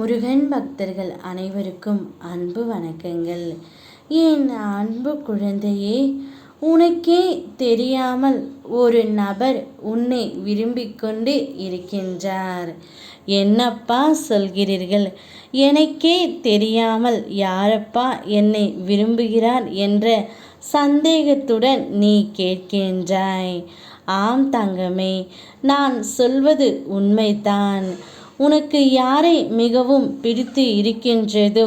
முருகன் பக்தர்கள் அனைவருக்கும் அன்பு வணக்கங்கள். என் அன்பு குழந்தையே, உனக்கே தெரியாமல் ஒரு நபர் உன்னை விரும்பிக் கொண்டு இருக்கின்றார். என்னப்பா சொல்கிறீர்கள்? எனக்கே தெரியாமல் யாரப்பா என்னை விரும்புகிறார் என்ற சந்தேகத்துடன் நீ கேட்கின்றாய். ஆம் தங்கமே, நான் சொல்வது உண்மைதான். உனக்கு யாரை மிகவும் பிடித்து இருக்கின்றதோ,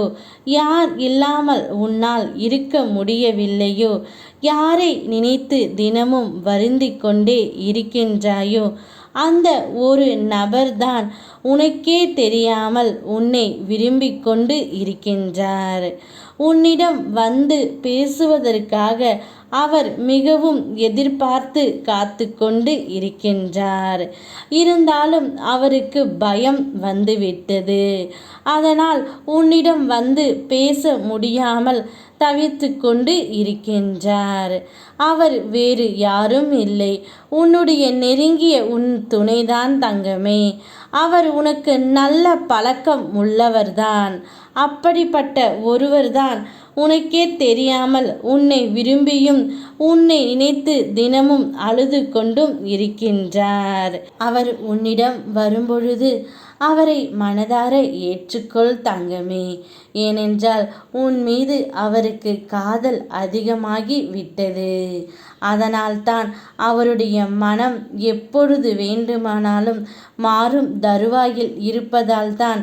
யார் இல்லாமல் உன்னால் இருக்க முடியவில்லையோ, யாரை நினைத்து தினமும் வருந்திக் கொண்டே இருக்கின்றாயோ, அந்த ஒரு நபர்தான் உனக்கே தெரியாமல் உன்னை விரும்பிக் கொண்டு இருக்கின்றார். உன்னிடம் வந்து பேசுவதற்காக அவர் மிகவும் எதிர்பார்த்து காத்து கொண்டு இருக்கின்றார். இருந்தாலும் அவருக்கு பயம் வந்துவிட்டது. அதனால் உன்னிடம் வந்து பேச முடியாமல் தவித்து கொண்டு இருக்கின்றார். அவர் வேறு யாரும் இல்லை, உன்னுடைய நெருங்கிய உன் துணைதான் தங்கமே. அவர் உனக்கு நல்ல பழக்கம் உள்ளவர்தான். அப்படிப்பட்ட ஒருவர்தான் உனக்கே தெரியாமல் உன்னை விரும்பியும் உன்னை நினைத்து தினமும் அழுது கொண்டும் இருக்கின்றார். அவர் உன்னிடம் வரும்பொழுது அவரை மனதார ஏற்றுக்கொள் தங்கமே. ஏனென்றால் உன் மீது அவருக்கு காதல் அதிகமாகி விட்டது. அதனால்தான் அவருடைய மனம் எப்பொழுது வேண்டுமானாலும் மாறும் தருவாயில் இருப்பதால்தான்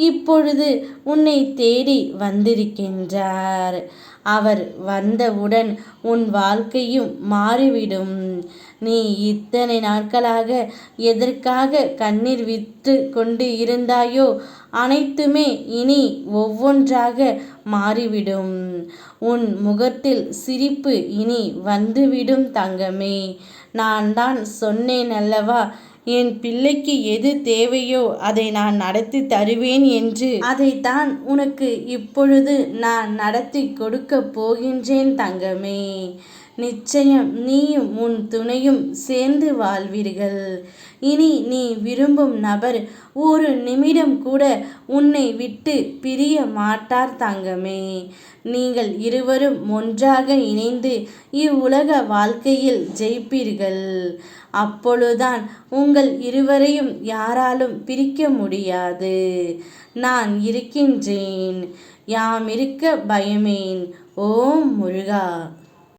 இப்பொழுது உன்னை தேடி வந்திருக்கின்றார். அவர் வந்தவுடன் உன் வாழ்க்கையும் மாறிவிடும். நீ இத்தனை நாட்களாக எதற்காக கண்ணீர் விட்டு கொண்டு இருந்தாயோ, அனைத்துமே இனி ஒவ்வொன்றாக மாறிவிடும். உன் முகத்தில் சிரிப்பு இனி வந்துவிடும் தங்கமே. நான் தான் சொன்னேன் அல்லவா, என் பிள்ளைக்கு எது தேவையோ அதை நான் நடத்தி தருவேன் என்று. அதைத்தான் உனக்கு இப்பொழுது நான் நடத்தி கொடுக்க போகின்றேன் தங்கமே. நிச்சயம் நீயும் உன் துணையும் சேர்ந்து வாழ்வீர்கள். இனி நீ விரும்பும் நபர் ஒரு நிமிடம் கூட உன்னை விட்டு பிரிய மாட்டார் தங்கமே. நீங்கள் இருவரும் ஒன்றாக இணைந்து இவ்வுலக வாழ்க்கையில் ஜெயிப்பீர்கள். அப்பொழுதுதான் உங்கள் இருவரையும் யாராலும் பிரிக்க முடியாது. நான் இருக்கின்றேன். யாம் இருக்க பயமேன். ஓம் முருகா.